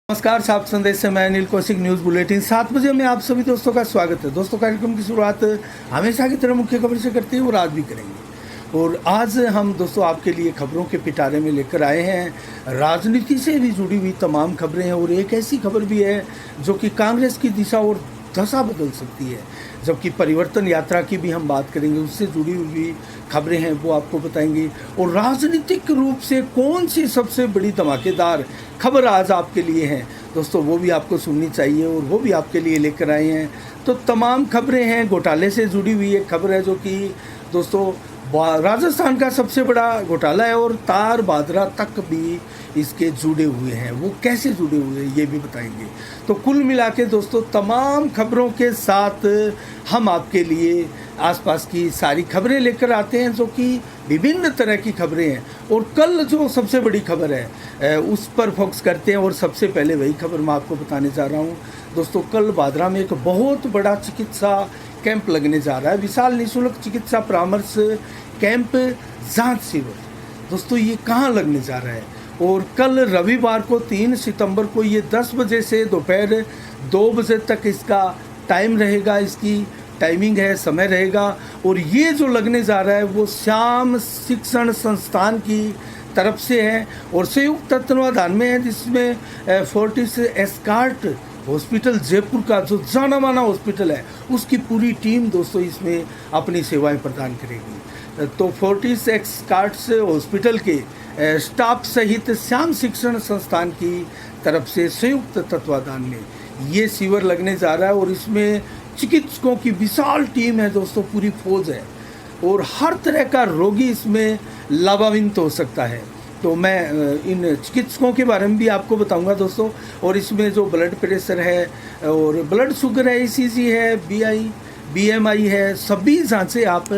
नमस्कार, सात संदेश से मैं अनिल कौशिक। न्यूज़ बुलेटिन 7 बजे में आप सभी दोस्तों का स्वागत है। दोस्तों, कार्यक्रम की शुरुआत हमेशा की तरह मुख्य खबर से करते हैं और आज भी करेंगे। और आज हम दोस्तों आपके लिए खबरों के पिटारे में लेकर आए हैं राजनीति से भी जुड़ी हुई तमाम खबरें हैं। और एक ऐसी खबर भी है जो कि कांग्रेस की दिशा और दशा बदल सकती है, जबकि परिवर्तन यात्रा की भी हम बात करेंगे, उससे जुड़ी हुई खबरें हैं वो आपको बताएंगे। और राजनीतिक रूप से कौन सी सबसे बड़ी धमाकेदार खबर आज आपके लिए है दोस्तों, वो भी आपको सुननी चाहिए और वो भी आपके लिए लेकर आए हैं। तो तमाम खबरें हैं। घोटाले से जुड़ी हुई एक खबर है जो कि दोस्तों राजस्थान का सबसे बड़ा घोटाला है और तार बादरा तक भी इसके जुड़े हुए हैं। वो कैसे जुड़े हुए हैं ये भी बताएंगे। तो कुल मिला के दोस्तों तमाम खबरों के साथ हम आपके लिए आसपास की सारी खबरें लेकर आते हैं जो कि विभिन्न तरह की खबरें हैं। और कल जो सबसे बड़ी खबर है उस पर फोकस करते हैं। और सबसे पहले वही खबर मैं आपको बताने जा रहा हूँ दोस्तों। कल बादरा में एक बहुत बड़ा चिकित्सा कैंप लगने जा रहा है, विशाल निःशुल्क चिकित्सा परामर्श कैंप जांच शिविर। दोस्तों ये कहाँ लगने जा रहा है? और कल रविवार को 3 सितंबर को ये 10 बजे से दोपहर 2 बजे तक इसका टाइम रहेगा, इसकी टाइमिंग है, समय रहेगा। और ये जो लगने जा रहा है वो श्याम शिक्षण संस्थान की तरफ से है और संयुक्त तत्वाधान में है, जिसमें फोर्टिस एस्कार्ट हॉस्पिटल जयपुर का जो जाना माना हॉस्पिटल है उसकी पूरी टीम दोस्तों इसमें अपनी सेवाएं प्रदान करेगी। तो फोर्टिस एस्कार्ट्स हॉस्पिटल के स्टाफ सहित श्याम शिक्षण संस्थान की तरफ से संयुक्त तत्वाधान में ये शिविर लगने जा रहा है। और इसमें चिकित्सकों की विशाल टीम है दोस्तों, पूरी फौज है और हर तरह का रोगी इसमें लाभान्वित हो सकता है। तो मैं इन चिकित्सकों के बारे में भी आपको बताऊंगा दोस्तों। और इसमें जो ब्लड प्रेशर है और ब्लड शुगर है, ईसीजी है, बीएमआई है, सभी जांचें आप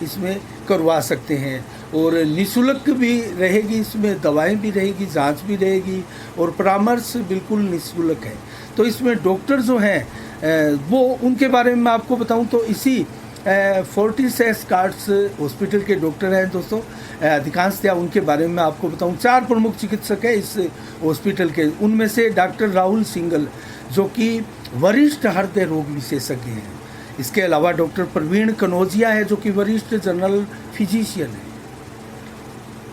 इसमें करवा सकते हैं। और निःशुल्क भी रहेगी, इसमें दवाएं भी रहेगी, जांच भी रहेगी और परामर्श बिल्कुल निःशुल्क है। तो इसमें डॉक्टर जो हैं वो उनके बारे में मैं आपको बताऊं तो इसी फोर्टिस एस्कार्ट्स हॉस्पिटल के डॉक्टर हैं दोस्तों, अधिकांशतः उनके बारे में मैं आपको बताऊं। 4 प्रमुख चिकित्सक हैं इस हॉस्पिटल के। उनमें से डॉक्टर राहुल सिंगल जो कि वरिष्ठ हृदय रोग विशेषज्ञ हैं। इसके अलावा डॉक्टर प्रवीण कनौजिया है जो कि वरिष्ठ जनरल फिजिशियन है।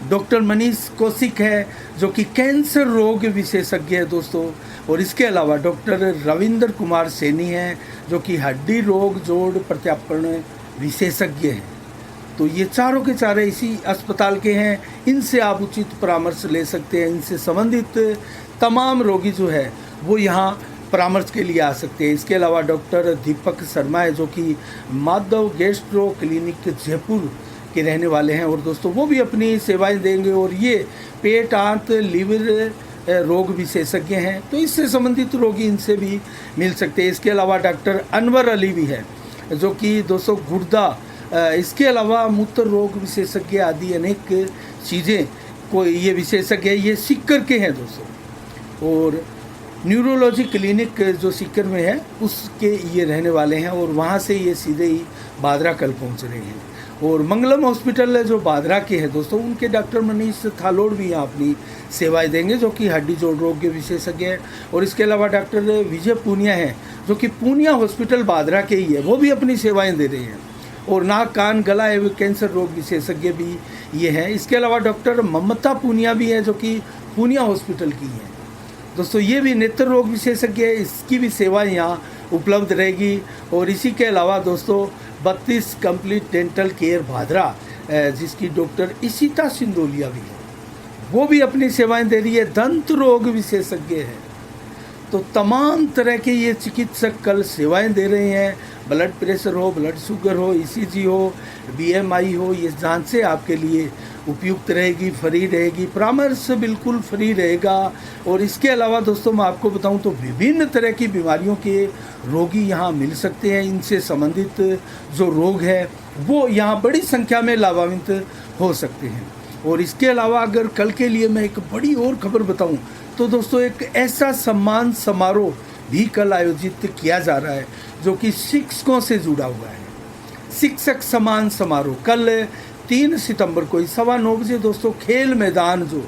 डॉक्टर मनीष कौशिक है जो कि कैंसर रोग विशेषज्ञ है दोस्तों। और इसके अलावा डॉक्टर रविंद्र कुमार सैनी हैं जो कि हड्डी रोग जोड़ प्रत्यार्पण विशेषज्ञ हैं। तो ये चारों के चारे इसी अस्पताल के हैं। इनसे आप उचित परामर्श ले सकते हैं। इनसे संबंधित तमाम रोगी जो है वो यहाँ परामर्श के लिए आ सकते हैं। इसके अलावा डॉक्टर दीपक शर्मा है जो कि माधव गैस्ट्रो क्लिनिक जयपुर के रहने वाले हैं। और दोस्तों वो भी अपनी सेवाएं देंगे। और ये पेट, आंत, लीवर रोग विशेषज्ञ हैं, तो इससे संबंधित रोगी इनसे भी मिल सकते हैं। इसके अलावा डॉक्टर अनवर अली भी है जो कि दोस्तों गुर्दा, इसके अलावा मूत्र रोग विशेषज्ञ आदि अनेक चीज़ें को ये विशेषज्ञ है, ये सीकर के हैं दोस्तों। और न्यूरोलॉजी क्लिनिक जो सीकर में है उसके ये रहने वाले हैं और वहाँ से ये सीधे ही बादरा कल पहुँच रहे हैं। और मंगलम हॉस्पिटल है जो बादरा के हैं दोस्तों, उनके डॉक्टर मनीष थालोड़ भी यहाँ अपनी सेवाएं देंगे जो कि हड्डी जोड़ रोग के विशेषज्ञ हैं। और इसके अलावा डॉक्टर विजय पूनिया हैं जो कि पूनिया हॉस्पिटल बादरा के ही है, वो भी अपनी सेवाएं दे रहे हैं। और नाक, कान, गला एवं कैंसर रोग विशेषज्ञ भी ये हैं। इसके अलावा डॉक्टर ममता पूनिया भी है जो कि पूनिया हॉस्पिटल की हैं दोस्तों। ये भी नेत्र रोग विशेषज्ञ है, इसकी भी सेवाएं यहाँ उपलब्ध रहेगी। और इसी के अलावा दोस्तों 32 कंप्लीट डेंटल केयर भादरा जिसकी डॉक्टर इशिता सिंदोलिया भी है, वो भी अपनी सेवाएं दे रही है। दंत रोग विशेषज्ञ है। तो तमाम तरह के ये चिकित्सक कल सेवाएं दे रहे हैं। ब्लड प्रेशर हो, ब्लड शुगर हो, ईसीजी हो, बीएमआई हो, ये जांचें आपके लिए उपयुक्त रहेगी, फ्री रहेगी, परामर्श बिल्कुल फ्री रहेगा। और इसके अलावा दोस्तों मैं आपको बताऊं तो विभिन्न तरह की बीमारियों के रोगी यहाँ मिल सकते हैं। इनसे संबंधित जो रोग है वो यहाँ बड़ी संख्या में लाभान्वित हो सकते हैं। और इसके अलावा अगर कल के लिए मैं एक बड़ी और खबर बताऊं तो दोस्तों एक ऐसा सम्मान समारोह भी कल आयोजित किया जा रहा है जो कि शिक्षकों से जुड़ा हुआ है। शिक्षक सम्मान समारोह कल 3 सितंबर को 9:15 बजे दोस्तों खेल मैदान जो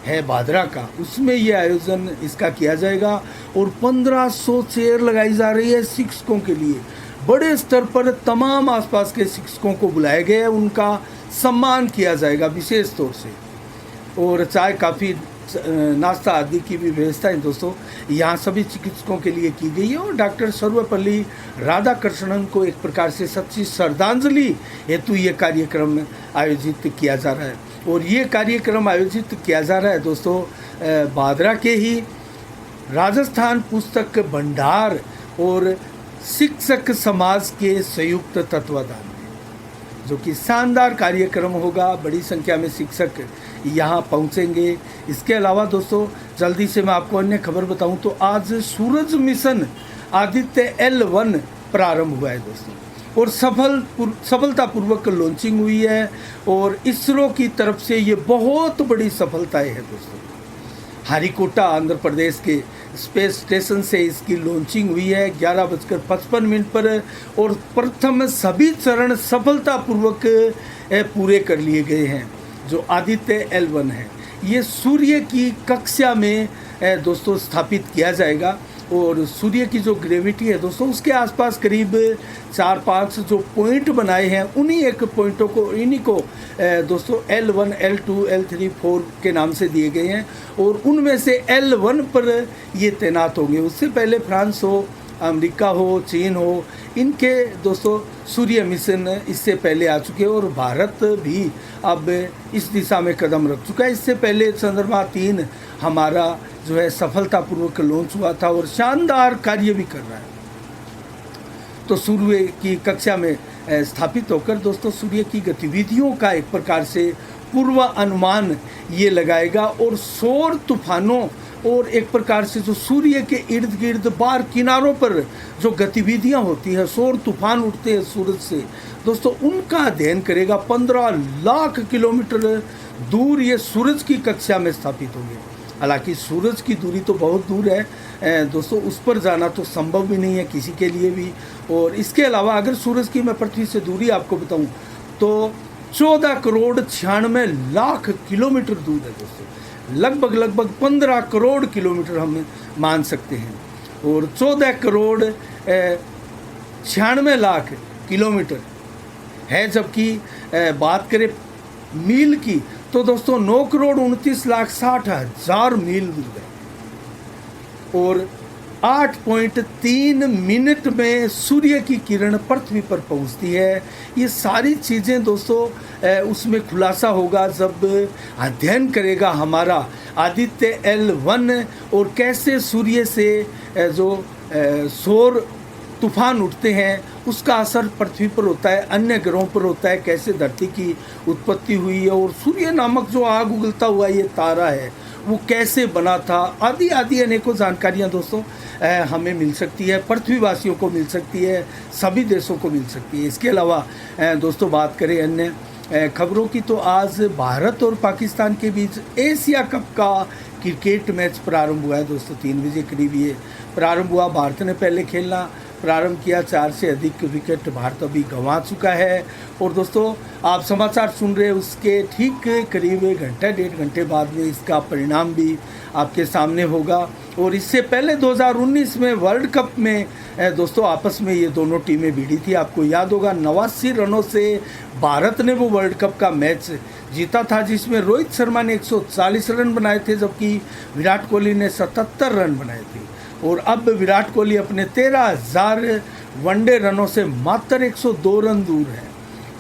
है भादरा का, उसमें ये आयोजन इसका किया जाएगा। और 1500 चेयर लगाई जा रही है शिक्षकों के लिए। बड़े स्तर पर तमाम आसपास के शिक्षकों को बुलाया गया है, उनका सम्मान किया जाएगा विशेष तौर से। और चाय काफ़ी नाश्ता आदि की भी व्यवस्था है दोस्तों यहाँ सभी चिकित्सकों के लिए की गई है। और डॉक्टर सर्वपल्ली राधाकृष्णन को एक प्रकार से सच्ची श्रद्धांजलि हेतु ये कार्यक्रम आयोजित किया जा रहा है। और ये कार्यक्रम आयोजित किया जा रहा है दोस्तों भादरा के ही राजस्थान पुस्तक भंडार और शिक्षक समाज के संयुक्त तत्वाधान में, जो कि शानदार कार्यक्रम होगा। बड़ी संख्या में शिक्षक यहाँ पहुँचेंगे। इसके अलावा दोस्तों जल्दी से मैं आपको अन्य खबर बताऊं तो आज सूरज मिशन आदित्य L1 प्रारंभ हुआ है दोस्तों, और सफलतापूर्वक लॉन्चिंग हुई है। और इसरो की तरफ से ये बहुत बड़ी सफलता है दोस्तों। हरिकोटा आंध्र प्रदेश के स्पेस स्टेशन से इसकी लॉन्चिंग हुई है 11:55 पर। और प्रथम सभी चरण सफलतापूर्वक पूरे कर लिए गए हैं। जो आदित्य L1 है ये सूर्य की कक्षा में दोस्तों स्थापित किया जाएगा। और सूर्य की जो ग्रेविटी है दोस्तों उसके आसपास करीब 4-5 जो पॉइंट बनाए हैं, इन्हीं को दोस्तों L1, L2, L3, 4 के नाम से दिए गए हैं। और उनमें से L1 पर ये तैनात होंगे। उससे पहले फ्रांस हो, अमेरिका हो, चीन हो, इनके दोस्तों सूर्य मिशन इससे पहले आ चुके हैं। और भारत भी अब इस दिशा में कदम रख चुका है। इससे पहले चंद्रमा 3 हमारा जो है सफलतापूर्वक लॉन्च हुआ था और शानदार कार्य भी कर रहा है। तो सूर्य की कक्षा में स्थापित होकर दोस्तों सूर्य की गतिविधियों का एक प्रकार से पूर्व अनुमान ये लगाएगा। और सौर तूफानों और एक प्रकार से जो सूर्य के इर्द गिर्द बार किनारों पर जो गतिविधियां होती है, सौर तूफान उठते हैं सूरज से दोस्तों, उनका अध्ययन करेगा। 15 लाख किलोमीटर दूर ये सूरज की कक्षा में स्थापित होंगे। हालांकि सूरज की दूरी तो बहुत दूर है दोस्तों, उस पर जाना तो संभव भी नहीं है किसी के लिए भी। और इसके अलावा अगर सूरज की मैं पृथ्वी से दूरी आपको बताऊं तो 14 करोड़ 96 लाख किलोमीटर दूर है दोस्तों। लगभग 15 करोड़ किलोमीटर हम मान सकते हैं। और 14 करोड़ 96 लाख किलोमीटर है। जबकि बात करें मील की तो दोस्तों 9 करोड़ 29 लाख 60 हजार मील दूर है। और 8.3 मिनट में सूर्य की किरण पृथ्वी पर पहुंचती है। ये सारी चीज़ें दोस्तों उसमें खुलासा होगा जब अध्ययन करेगा हमारा आदित्य L1 और कैसे सूर्य से जो सौर तूफान उठते हैं उसका असर पृथ्वी पर होता है, अन्य ग्रहों पर होता है, कैसे धरती की उत्पत्ति हुई है और सूर्य नामक जो आग उगलता हुआ ये तारा है वो कैसे बना था, आदि अनेकों जानकारियाँ दोस्तों हमें मिल सकती है, पृथ्वीवासियों को मिल सकती है, सभी देशों को मिल सकती है। इसके अलावा दोस्तों बात करें अन्य खबरों की तो आज भारत और पाकिस्तान के बीच एशिया कप का क्रिकेट मैच प्रारंभ हुआ है दोस्तों। 3 बजे करीब ये प्रारंभ हुआ। भारत ने पहले खेलना प्रारंभ किया, 4 से अधिक विकेट भारत अभी गंवा चुका है। और दोस्तों आप समाचार सुन रहे हैं उसके ठीक करीब 1-1.5 घंटे बाद में इसका परिणाम भी आपके सामने होगा। और इससे पहले 2019 में वर्ल्ड कप में दोस्तों आपस में ये दोनों टीमें भिड़ी थी। आपको याद होगा 89 रनों से भारत ने वो वर्ल्ड कप का मैच जीता था, जिसमें रोहित शर्मा ने 140 रन बनाए थे जबकि विराट कोहली ने 77 रन बनाए थे। और अब विराट कोहली अपने 13,000 वनडे रनों से मात्र 102 रन दूर है।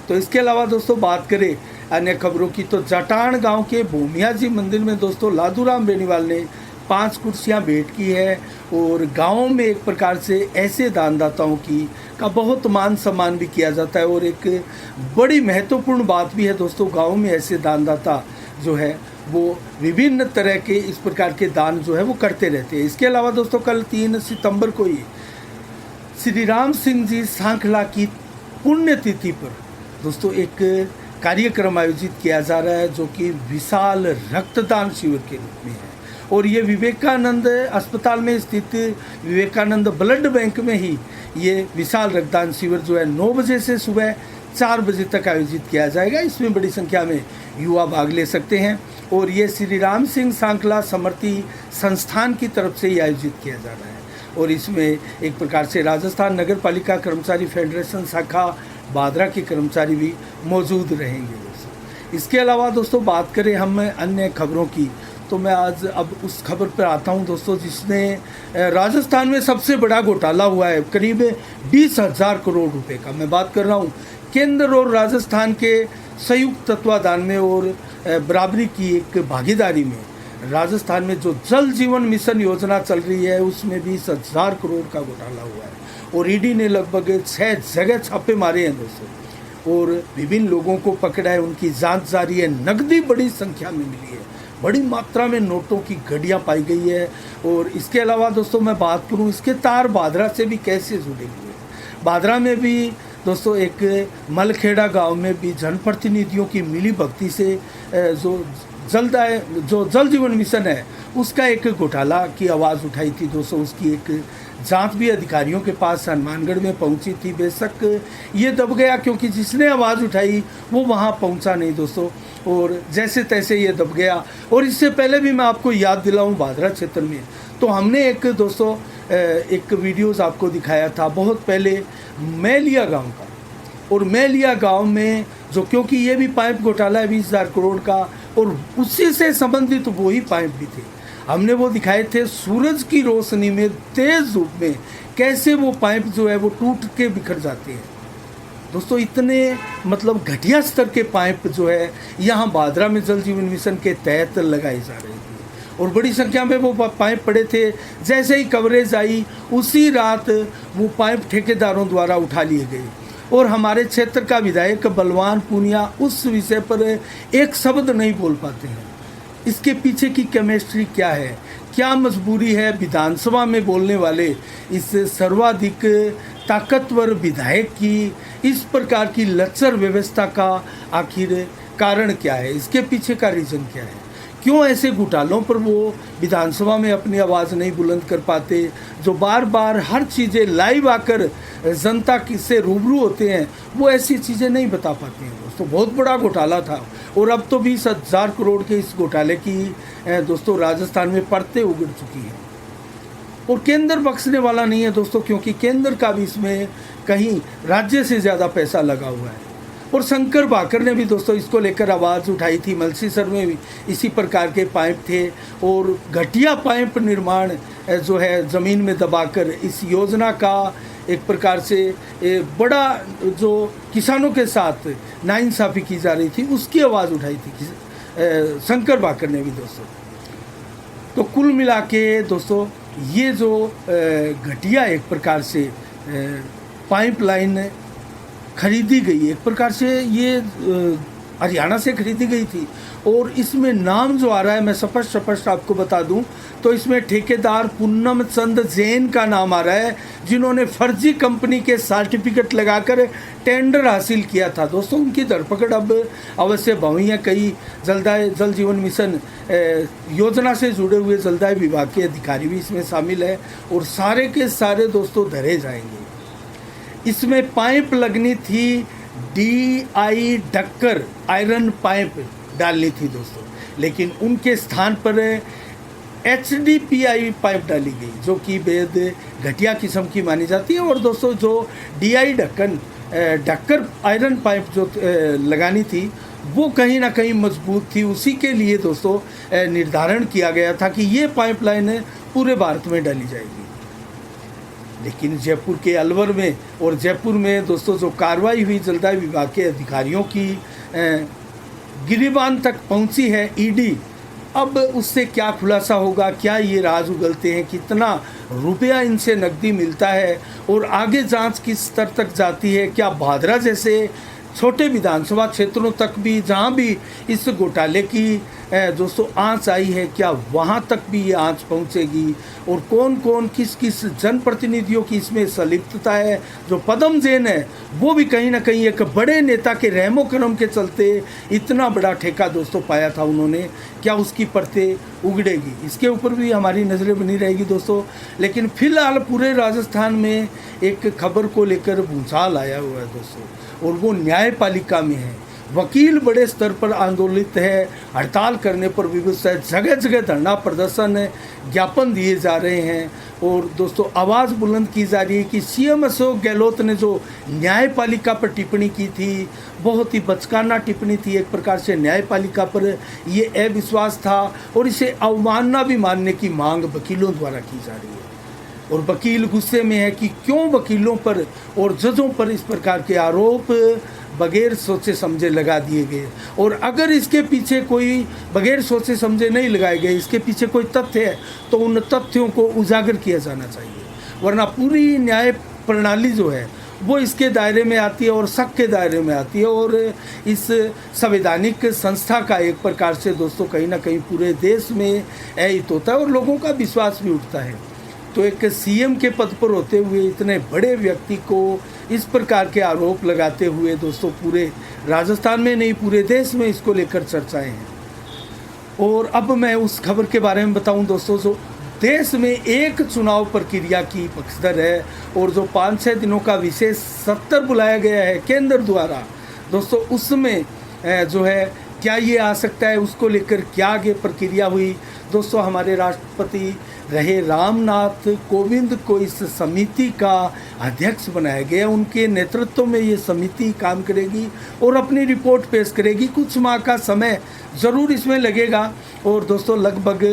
तो इसके अलावा दोस्तों बात करें अन्य खबरों की तो जटान गांव के भूमिया जी मंदिर में दोस्तों लादूराम बेनीवाल ने 5 कुर्सियां भेंट की है। और गाँव में एक प्रकार से ऐसे दानदाताओं का बहुत मान सम्मान भी किया जाता है। और एक बड़ी महत्वपूर्ण बात भी है दोस्तों, गाँव में ऐसे दानदाता जो है वो विभिन्न तरह के इस प्रकार के दान जो है वो करते रहते हैं। इसके अलावा दोस्तों कल 3 सितंबर को ही श्री राम सिंह जी सांखला की पुण्यतिथि पर दोस्तों एक कार्यक्रम आयोजित किया जा रहा है जो कि विशाल रक्तदान शिविर के रूप में है। और ये विवेकानंद अस्पताल में स्थित विवेकानंद ब्लड बैंक में ही ये विशाल रक्तदान शिविर जो है 9 बजे से सुबह 4 बजे तक आयोजित किया जाएगा। इसमें बड़ी संख्या में युवा भाग ले सकते हैं। और ये श्री राम सिंह सांकला समृद्धि संस्थान की तरफ से ही आयोजित किया जा रहा है। और इसमें एक प्रकार से राजस्थान नगर पालिका कर्मचारी फेडरेशन शाखा बादरा के कर्मचारी भी मौजूद रहेंगे दोस्तों। इसके अलावा दोस्तों बात करें हम अन्य खबरों की, तो मैं आज अब उस खबर पर आता हूं दोस्तों जिसने राजस्थान में सबसे बड़ा घोटाला हुआ है, करीब 20,000 करोड़ रुपए का। मैं बात कर रहा हूं केंद्र और राजस्थान के संयुक्त तत्वाधान में और बराबरी की एक भागीदारी में राजस्थान में जो जल जीवन मिशन योजना चल रही है उसमें 20,000 करोड़ का घोटाला हुआ है। और ईडी ने लगभग 6 जगह छापे मारे हैं दोस्तों, और विभिन्न लोगों को पकड़ा है, उनकी जांच जारी है। नकदी बड़ी संख्या में मिली है, बड़ी मात्रा में नोटों की घड़ियाँ पाई गई है। और इसके अलावा दोस्तों मैं बात करूँ इसके तार बादरा से भी कैसे जुड़े हुए हैं। बादरा में भी दोस्तों एक मलखेड़ा गांव में भी जनप्रतिनिधियों की मिली भगती से जो जल जीवन मिशन है उसका एक घोटाला की आवाज़ उठाई थी दोस्तों। उसकी एक जांच भी अधिकारियों के पास हनुमानगढ़ में पहुंची थी। बेशक ये दब गया क्योंकि जिसने आवाज़ उठाई वो वहां पहुंचा नहीं दोस्तों, और जैसे तैसे ये दब गया। और इससे पहले भी मैं आपको याद दिलाऊं, बादरा क्षेत्र में तो हमने एक दोस्तों एक वीडियोस आपको दिखाया था बहुत पहले मैलिया गांव का। और मैलिया गांव में जो, क्योंकि ये भी पाइप घोटाला है 20,000 करोड़ का, और उसी से संबंधित वही पाइप भी थे। हमने वो दिखाए थे सूरज की रोशनी में तेज धूप में कैसे वो पाइप जो है वो टूट के बिखर जाते हैं दोस्तों। इतने मतलब घटिया स्तर के पाइप जो है यहाँ बादरा में जल जीवन मिशन के तहत लगाए जा रहे थे, और बड़ी संख्या में वो पाइप पड़े थे। जैसे ही कवरेज आई उसी रात वो पाइप ठेकेदारों द्वारा उठा लिए गए। और हमारे क्षेत्र का विधायक बलवान पूनिया उस विषय पर एक शब्द नहीं बोल पाते हैं। इसके पीछे की केमिस्ट्री क्या है, क्या मजबूरी है विधानसभा में बोलने वाले इस सर्वाधिक ताकतवर विधायक की इस प्रकार की लचर व्यवस्था का आखिर कारण क्या है, इसके पीछे का रीज़न क्या है। क्यों ऐसे घोटालों पर वो विधानसभा में अपनी आवाज़ नहीं बुलंद कर पाते, जो बार बार हर चीज़ें लाइव आकर जनता से रूबरू होते हैं, वो ऐसी चीज़ें नहीं बता पाते हैं दोस्तों। बहुत बड़ा घोटाला था, और अब तो 20,000 करोड़ के इस घोटाले की दोस्तों राजस्थान में परतें उगड़ चुकी हैं। और केंद्र बख्शने वाला नहीं है दोस्तों, क्योंकि केंद्र का भी इसमें कहीं राज्य से ज़्यादा पैसा लगा हुआ है। और शंकर भाकर ने भी दोस्तों इसको लेकर आवाज़ उठाई थी। मलसीसर में भी इसी प्रकार के पाइप थे, और घटिया पाइप निर्माण जो है ज़मीन में दबाकर इस योजना का एक प्रकार से बड़ा जो किसानों के साथ नाइंसाफ़ी की जा रही थी उसकी आवाज़ उठाई थी शंकर भाकर ने भी दोस्तों। तो कुल मिला के दोस्तों ये जो घटिया एक प्रकार से पाइपलाइन खरीदी गई, एक प्रकार से ये हरियाणा से खरीदी गई थी, और इसमें नाम जो आ रहा है मैं स्पष्ट आपको बता दूं तो इसमें ठेकेदार पूनम चंद जैन का नाम आ रहा है, जिन्होंने फर्जी कंपनी के सर्टिफिकेट लगाकर टेंडर हासिल किया था दोस्तों। उनकी धरपकड़ अब अवश्य भवी है। कई जल जीवन मिशन योजना से जुड़े हुए जलदाय विभाग के अधिकारी भी इसमें शामिल है, और सारे के सारे दोस्तों धरे जाएंगे। इसमें पाइप लगनी थी DI ढक्कर आयरन पाइप डालनी थी दोस्तों, लेकिन उनके स्थान पर HDPI पाइप डाली गई, जो कि बेहद घटिया किस्म की मानी जाती है। और दोस्तों जो DI ढक्कर आयरन पाइप जो लगानी थी वो कहीं ना कहीं मजबूत थी। उसी के लिए दोस्तों निर्धारण किया गया था कि ये पाइपलाइन पूरे भारत में डाली जाएगी। लेकिन जयपुर के अलवर में और जयपुर में दोस्तों जो कार्रवाई हुई जलदाय विभाग के अधिकारियों की गिरिबान तक पहुंची है ईडी, अब उससे क्या खुलासा होगा, क्या ये राज उगलते हैं, कितना रुपया इनसे नकदी मिलता है, और आगे जांच किस स्तर तक जाती है। क्या भादरा जैसे छोटे विधानसभा क्षेत्रों तक भी जहां भी इस घोटाले की दोस्तों आंच आई है, क्या वहां तक भी ये आंच पहुंचेगी, और कौन कौन किस किस जनप्रतिनिधियों की इसमें संलिप्तता है। जो पदम जैन है वो भी कहीं ना कहीं एक बड़े नेता के रहमो करम के चलते इतना बड़ा ठेका दोस्तों पाया था उन्होंने, क्या उसकी परतें उगड़ेगी, इसके ऊपर भी हमारी नज़रें बनी रहेगी दोस्तों। लेकिन फिलहाल पूरे राजस्थान में एक खबर को लेकर भूचाल आया हुआ है दोस्तों, और वो न्यायपालिका में है। वकील बड़े स्तर पर आंदोलित है, हड़ताल करने पर विवश है, जगह जगह धरना प्रदर्शन ज्ञापन दिए जा रहे हैं। और दोस्तों आवाज़ बुलंद की जा रही है कि सीएम अशोक गहलोत ने जो न्यायपालिका पर टिप्पणी की थी, बहुत ही बचकाना टिप्पणी थी, एक प्रकार से न्यायपालिका पर ये अविश्वास था और इसे अवमानना भी मानने की मांग वकीलों द्वारा की जा रही है। और वकील गुस्से में है कि क्यों वकीलों पर और जजों पर इस प्रकार के आरोप बगैर सोचे समझे लगा दिए गए, और अगर इसके पीछे कोई बगैर सोचे समझे नहीं लगाए गए, इसके पीछे कोई तथ्य है तो उन तथ्यों को उजागर किया जाना चाहिए, वरना पूरी न्याय प्रणाली जो है वो इसके दायरे में आती है और शक के दायरे में आती है। और इस संवैधानिक संस्था का एक प्रकार से दोस्तों कहीं ना कहीं पूरे देश में अहित होता है और लोगों का विश्वास भी उठता है। तो एक सीएम के पद पर होते हुए इतने बड़े व्यक्ति को इस प्रकार के आरोप लगाते हुए दोस्तों पूरे राजस्थान में नहीं पूरे देश में इसको लेकर चर्चाएं हैं। और अब मैं उस खबर के बारे में बताऊं दोस्तों, जो देश में एक चुनाव प्रक्रिया की पक्षधर है और जो 5-6 दिनों का विशेष सत्र बुलाया गया है केंद्र द्वारा दोस्तों, उसमें जो है क्या ये आ सकता है, उसको लेकर क्या आगे प्रक्रिया हुई दोस्तों। हमारे राष्ट्रपति रहे रामनाथ कोविंद को इस समिति का अध्यक्ष बनाया गया। उनके नेतृत्व में ये समिति काम करेगी और अपनी रिपोर्ट पेश करेगी। कुछ माह का समय ज़रूर इसमें लगेगा और दोस्तों लगभग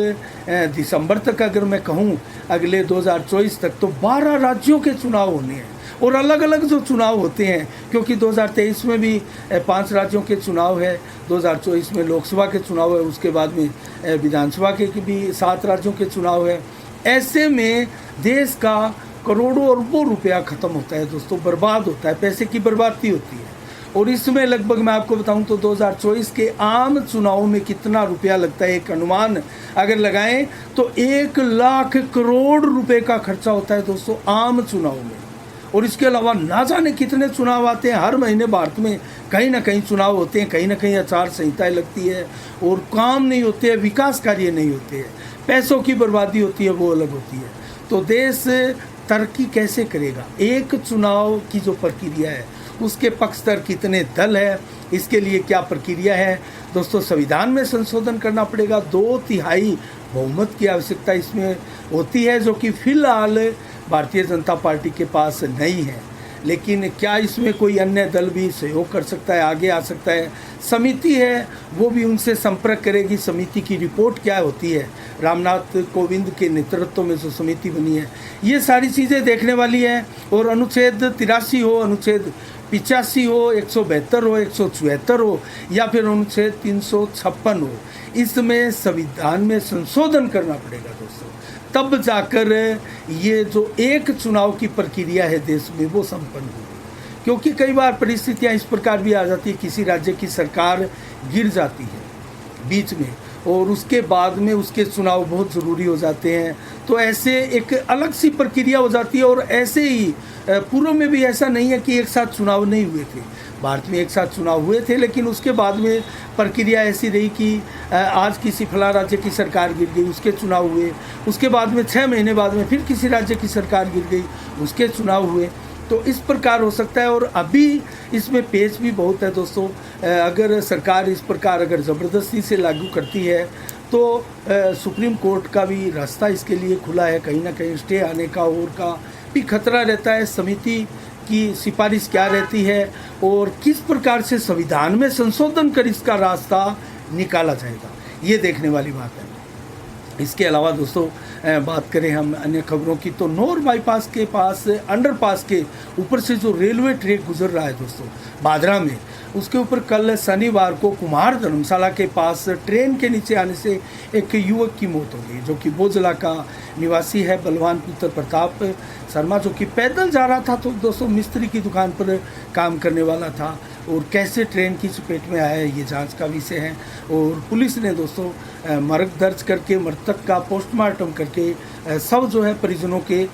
दिसंबर तक अगर मैं कहूँ अगले 2024 तक तो 12 राज्यों के चुनाव होने हैं और अलग अलग जो चुनाव होते हैं, क्योंकि 2023 में भी 5 राज्यों के चुनाव है, 2024 में लोकसभा के चुनाव है, उसके बाद में विधानसभा के भी 7 राज्यों के चुनाव है। ऐसे में देश का करोड़ों अरबों रुपया ख़त्म होता है दोस्तों, बर्बाद होता है, पैसे की बर्बादी होती है। और इसमें लगभग मैं आपको बताऊं तो 2024 के आम चुनाव में कितना रुपया लगता है, एक अनुमान अगर लगाएं तो 1 लाख करोड़ रुपए का खर्चा होता है दोस्तों आम चुनाव में। और इसके अलावा ना जाने कितने चुनाव आते हैं, हर महीने भारत में कहीं ना कहीं चुनाव होते हैं, कहीं ना कहीं आचार संहिताएं लगती है और काम नहीं होते हैं, विकास कार्य नहीं होते हैं, पैसों की बर्बादी होती है, वो अलग होती है। तो देश तरक्की कैसे करेगा? एक चुनाव की जो प्रक्रिया है उसके पक्षधर कितने दल है, इसके लिए क्या प्रक्रिया है दोस्तों। संविधान में संशोधन करना पड़ेगा, 2/3 बहुमत की आवश्यकता इसमें होती है, जो कि फिलहाल भारतीय जनता पार्टी के पास नहीं है। लेकिन क्या इसमें कोई अन्य दल भी सहयोग कर सकता है, आगे आ सकता है? समिति है वो भी उनसे संपर्क करेगी। समिति की रिपोर्ट क्या होती है, रामनाथ कोविंद के नेतृत्व में जो समिति बनी है, ये सारी चीज़ें देखने वाली है। और अनुच्छेद 83 हो, अनुच्छेद 85 हो, 172 हो, 174 हो या फिर अनुच्छेद 356 हो, इसमें संविधान में संशोधन करना पड़ेगा दोस्तों, तब जाकर ये जो एक चुनाव की प्रक्रिया है देश में वो संपन्न होगी। क्योंकि कई बार परिस्थितियां इस प्रकार भी आ जाती है, किसी राज्य की सरकार गिर जाती है बीच में और उसके बाद में उसके चुनाव बहुत ज़रूरी हो जाते हैं, तो ऐसे एक अलग सी प्रक्रिया हो जाती है। और ऐसे ही पूर्व में भी ऐसा नहीं है कि एक साथ चुनाव नहीं हुए थे, भारत में एक साथ चुनाव हुए थे, लेकिन उसके बाद में प्रक्रिया ऐसी रही कि आज किसी फला राज्य की सरकार गिर गई, उसके चुनाव हुए, उसके बाद में 6 महीने बाद में फिर किसी राज्य की सरकार गिर गई, उसके चुनाव हुए। तो इस प्रकार हो सकता है। और अभी इसमें पेच भी बहुत है दोस्तों। अगर सरकार इस प्रकार अगर ज़बरदस्ती से लागू करती है तो सुप्रीम कोर्ट का भी रास्ता इसके लिए खुला है, कहीं ना कहीं स्टे आने का और का भी खतरा रहता है। समिति की सिफारिश क्या रहती है और किस प्रकार से संविधान में संशोधन कर इसका रास्ता निकाला जाएगा, ये देखने वाली बात है। इसके अलावा दोस्तों बात करें हम अन्य खबरों की, तो नौर बाईपास के पास अंडरपास के ऊपर से जो रेलवे ट्रैक गुजर रहा है दोस्तों बादरा में, उसके ऊपर कल शनिवार को कुमार धर्मशाला के पास ट्रेन के नीचे आने से एक युवक की मौत हो गई, जो कि बोझला का निवासी है बलवान पुत्र प्रताप शर्मा, जो कि पैदल जा रहा था। तो दोस्तों मिस्त्री की दुकान पर काम करने वाला था और कैसे ट्रेन की चपेट में आया है ये जांच का विषय है। और पुलिस ने दोस्तों मर्ग दर्ज करके मृतक का पोस्टमार्टम करके सब जो है परिजनों के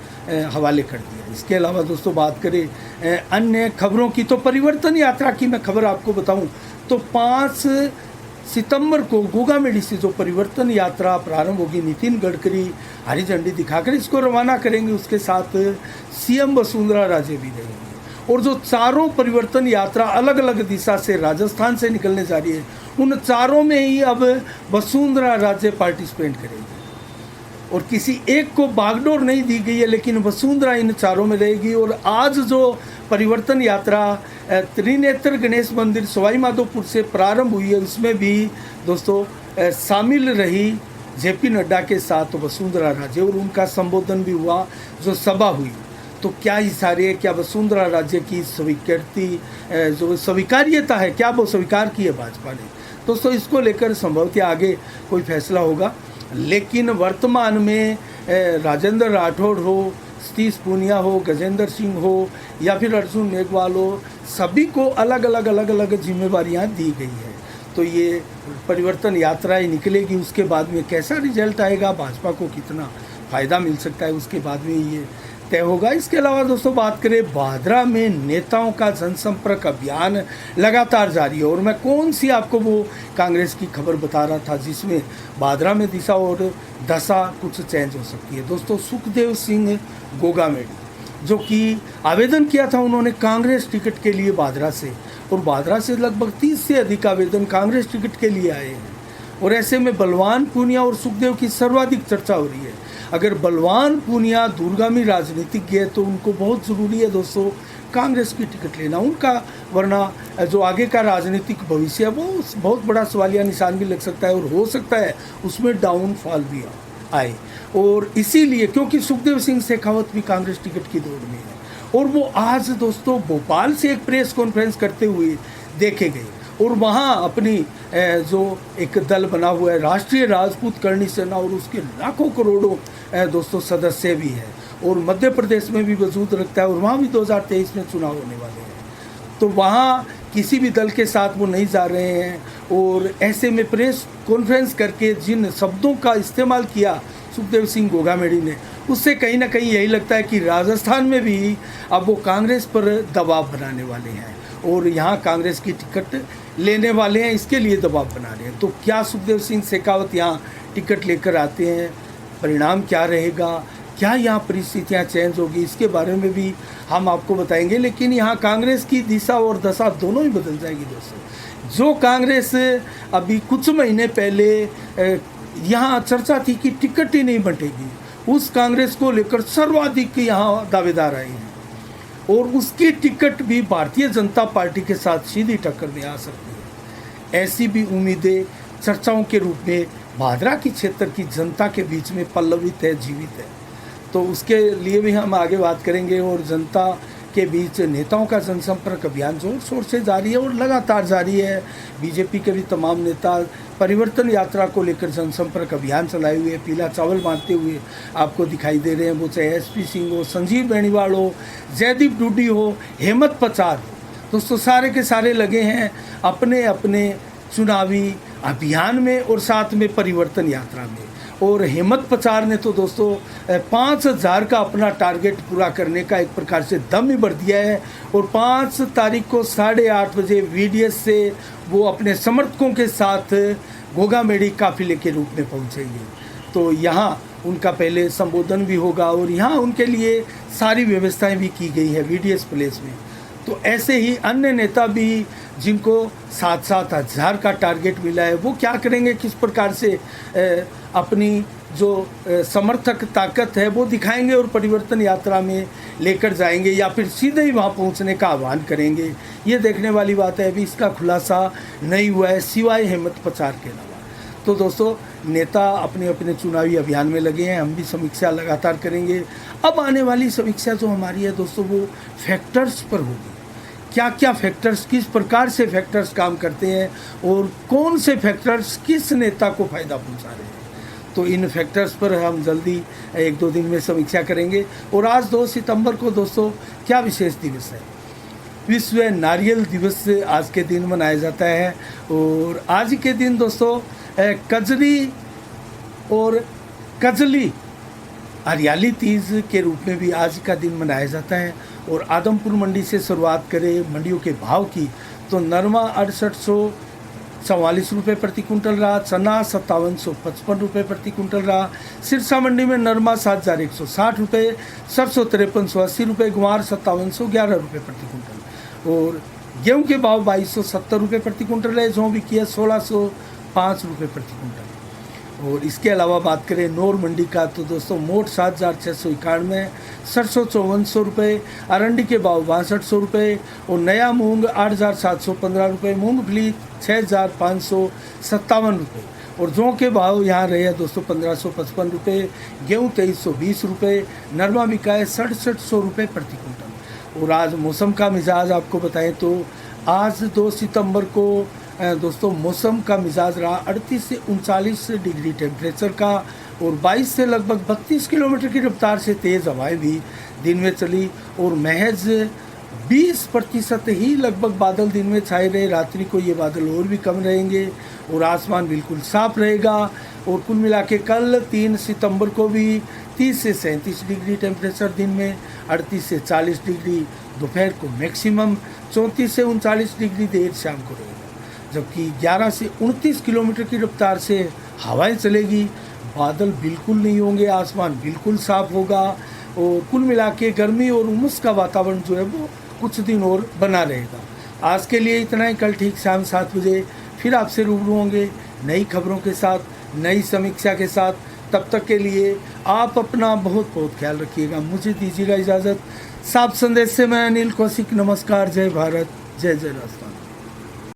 हवाले कर दिया। इसके अलावा दोस्तों बात करें अन्य खबरों की, तो परिवर्तन यात्रा की मैं खबर आपको बताऊं तो 5 सितंबर को गोगामेडी से जो परिवर्तन यात्रा प्रारंभ होगी, नितिन गडकरी हरी झंडी दिखाकर इसको रवाना करेंगे। उसके साथ सीएम वसुंधरा राजे भी रहेंगी और जो चारों परिवर्तन यात्रा अलग अलग दिशा से राजस्थान से निकलने जा रही है, उन चारों में ही अब वसुंधरा राजे पार्टिसिपेट करेगी और किसी एक को बागडोर नहीं दी गई है, लेकिन वसुंधरा इन चारों में रहेगी। और आज जो परिवर्तन यात्रा त्रिनेत्र गणेश मंदिर सवाई माधोपुर से प्रारंभ हुई है, उसमें भी दोस्तों शामिल रही जेपी नड्डा के साथ वसुंधरा राजे, और उनका संबोधन भी हुआ, जो सभा हुई। तो क्या इशारे है, क्या वसुंधरा राजे की स्वीकृति जो स्वीकार्यता है, क्या वो स्वीकार की है भाजपा ने? दोस्तों इसको लेकर संभवतः आगे कोई फैसला होगा, लेकिन वर्तमान में राजेंद्र राठौड़ हो, सतीश पूनिया हो, गजेंद्र सिंह हो या फिर अर्जुन मेघवाल हो, सभी को अलग अलग जिम्मेवारियां दी गई है। तो ये परिवर्तन यात्राएं निकलेगी, उसके बाद में कैसा रिजल्ट आएगा, भाजपा को कितना फ़ायदा मिल सकता है, उसके बाद में ये तय होगा। इसके अलावा दोस्तों बात करें, भादरा में नेताओं का जनसंपर्क अभियान लगातार जारी है, और मैं कौन सी आपको वो कांग्रेस की खबर बता रहा था जिसमें भादरा में दिशा और दशा कुछ चेंज हो सकती है। दोस्तों सुखदेव सिंह गोगामेडी, जो कि आवेदन किया था उन्होंने कांग्रेस टिकट के लिए भादरा से, और भादरा से लगभग 30 से अधिक आवेदन कांग्रेस टिकट के लिए आए हैं। और ऐसे में बलवान पूनिया और सुखदेव की सर्वाधिक चर्चा हो रही है। अगर बलवान पूनिया दूरगामी राजनीतिज्ञ है तो उनको बहुत ज़रूरी है दोस्तों कांग्रेस की टिकट लेना उनका, वरना जो आगे का राजनीतिक भविष्य है वो बहुत बड़ा सवालिया निशान भी लग सकता है, और हो सकता है उसमें डाउनफॉल भी आए। और इसीलिए क्योंकि सुखदेव सिंह शेखावत भी कांग्रेस टिकट की दौड़ में है, और वो आज दोस्तों भोपाल से एक प्रेस कॉन्फ्रेंस करते हुए देखे गए, और वहाँ अपनी जो एक दल बना हुआ है राष्ट्रीय राजपूत करणी सेना, और उसके लाखों करोड़ों दोस्तों सदस्य भी हैं, और मध्य प्रदेश में भी वजूद रखता है, और वहाँ भी 2023 में चुनाव होने वाले हैं। तो वहाँ किसी भी दल के साथ वो नहीं जा रहे हैं, और ऐसे में प्रेस कॉन्फ्रेंस करके जिन शब्दों का इस्तेमाल किया सुखदेव सिंह गोगामेडी ने, उससे कहीं ना कहीं यही लगता है कि राजस्थान में भी अब वो कांग्रेस पर दबाव बनाने वाले हैं, और यहाँ कांग्रेस की टिकट लेने वाले हैं, इसके लिए दबाव बना रहे हैं। तो क्या सुखदेव सिंह शेखावत यहाँ टिकट लेकर आते हैं, परिणाम क्या रहेगा, क्या यहाँ परिस्थितियाँ चेंज होगी, इसके बारे में भी हम आपको बताएंगे। लेकिन यहाँ कांग्रेस की दिशा और दशा दोनों ही बदल जाएगी दोस्तों। जो कांग्रेस अभी कुछ महीने पहले यहाँ चर्चा थी कि टिकट ही नहीं बंटेगी, उस कांग्रेस को लेकर सर्वाधिक यहाँ दावेदार आए हैं, और उसकी टिकट भी भारतीय जनता पार्टी के साथ सीधी टक्कर में आ सकती है। ऐसी भी उम्मीदें चर्चाओं के रूप में भादरा की क्षेत्र की जनता के बीच में पल्लवित है, जीवित है। तो उसके लिए भी हम आगे बात करेंगे। और जनता के बीच नेताओं का जनसंपर्क अभियान जोर शोर से जारी है और लगातार जारी है। बीजेपी के भी तमाम नेता परिवर्तन यात्रा को लेकर जनसंपर्क अभियान चलाए हुए, पीला चावल बांटते हुए आपको दिखाई दे रहे हैं। वो चाहे एसपी सिंह हो, संजीव बेनीवाल हो, जयदीप डूडी हो, हेमंत पचार हो, दोस्तों सारे के सारे लगे हैं अपने अपने चुनावी अभियान में और साथ में परिवर्तन यात्रा में। और हेमंत पचार ने तो दोस्तों 5000 का अपना टारगेट पूरा करने का एक प्रकार से दम ही भर दिया है, और 5 तारीख को 8:30 बजे वीडीएस से वो अपने समर्थकों के साथ गोगामेडी काफिले के रूप में पहुंचेंगे। तो यहाँ उनका पहले संबोधन भी होगा, और यहाँ उनके लिए सारी व्यवस्थाएं भी की गई है वीडीएस प्लेस में। तो ऐसे ही अन्य नेता भी जिनको 7-7 हज़ार का टारगेट मिला है, वो क्या करेंगे, किस प्रकार से अपनी जो समर्थक ताकत है वो दिखाएंगे और परिवर्तन यात्रा में लेकर जाएंगे, या फिर सीधे ही वहाँ पहुँचने का आह्वान करेंगे, ये देखने वाली बात है। अभी इसका खुलासा नहीं हुआ है सिवाय हेमंत पचार के अलावा। तो दोस्तों नेता अपने अपने चुनावी अभियान में लगे हैं, हम भी समीक्षा लगातार करेंगे। अब आने वाली समीक्षा जो हमारी है दोस्तों वो फैक्टर्स पर होगी। क्या क्या फैक्टर्स, किस प्रकार से फैक्टर्स काम करते हैं, और कौन से फैक्टर्स किस नेता को फ़ायदा पहुंचा रहे हैं। तो इन फैक्टर्स पर हम जल्दी 1-2 दिन में समीक्षा करेंगे। और आज 2 सितंबर को दोस्तों क्या विशेष दिवस है, विश्व नारियल दिवस आज के दिन मनाया जाता है। और आज के दिन दोस्तों कजरी और कजली हरियाली तीज के रूप में भी आज का दिन मनाया जाता है। और आदमपुर मंडी से शुरुआत करें मंडियों के भाव की, तो नरमा ₹44 प्रति कुंटल रहा। चना ₹5755 प्रति कुंटल रहा। सिरसा मंडी में नरमा ₹7160, सरसों ₹5380, गुआर ₹5711 प्रति कुंटल और गेहूं के भाव ₹2270 प्रति कुंटल है। जौ बिकी है ₹1605 प्रति कुंटल। और इसके अलावा बात करें नौर मंडी का तो दोस्तों मोट 7691, सरसों ₹5400, अरंडी के भाव ₹6200 और नया मूंग ₹8715, मूंगफली ₹6557 और जौ के भाव यहाँ रहे हैं दोस्तों ₹1555, गेहूँ ₹2320, नरमा बिका है ₹6700 प्रति कुंटल। और आज मौसम का मिजाज आपको बताएं तो आज 2 सितंबर को दोस्तों मौसम का मिजाज रहा 38 से 39 डिग्री टेम्परेचर का और 22 से लगभग 32 किलोमीटर की रफ्तार से तेज़ हवाएं भी दिन में चली और महज 20% ही लगभग बादल दिन में छाए रहे। रात्रि को ये बादल और भी कम रहेंगे और आसमान बिल्कुल साफ रहेगा। और कुल मिला के कल 3 सितंबर को भी 30 से 37 डिग्री टेम्परेचर दिन में, 38 से 40 डिग्री दोपहर को मैक्सिमम, 34 से 39 डिग्री देर शाम को रहेगा। जबकि 11 से 29 किलोमीटर की रफ्तार से हवाएं चलेगी। बादल बिल्कुल नहीं होंगे, आसमान बिल्कुल साफ होगा और कुल मिला के गर्मी और उमस का वातावरण जो है वो कुछ दिन और बना रहेगा। आज के लिए इतना ही। कल ठीक शाम 7 बजे फिर आपसे रूबरू होंगे नई खबरों के साथ, नई समीक्षा के साथ। तब तक के लिए आप अपना बहुत बहुत ख्याल रखिएगा। मुझे दीजिएगा इजाज़त। साफ संदेश से मैं अनिल कौशिक। नमस्कार। जय भारत, जय जय राष्ट्र।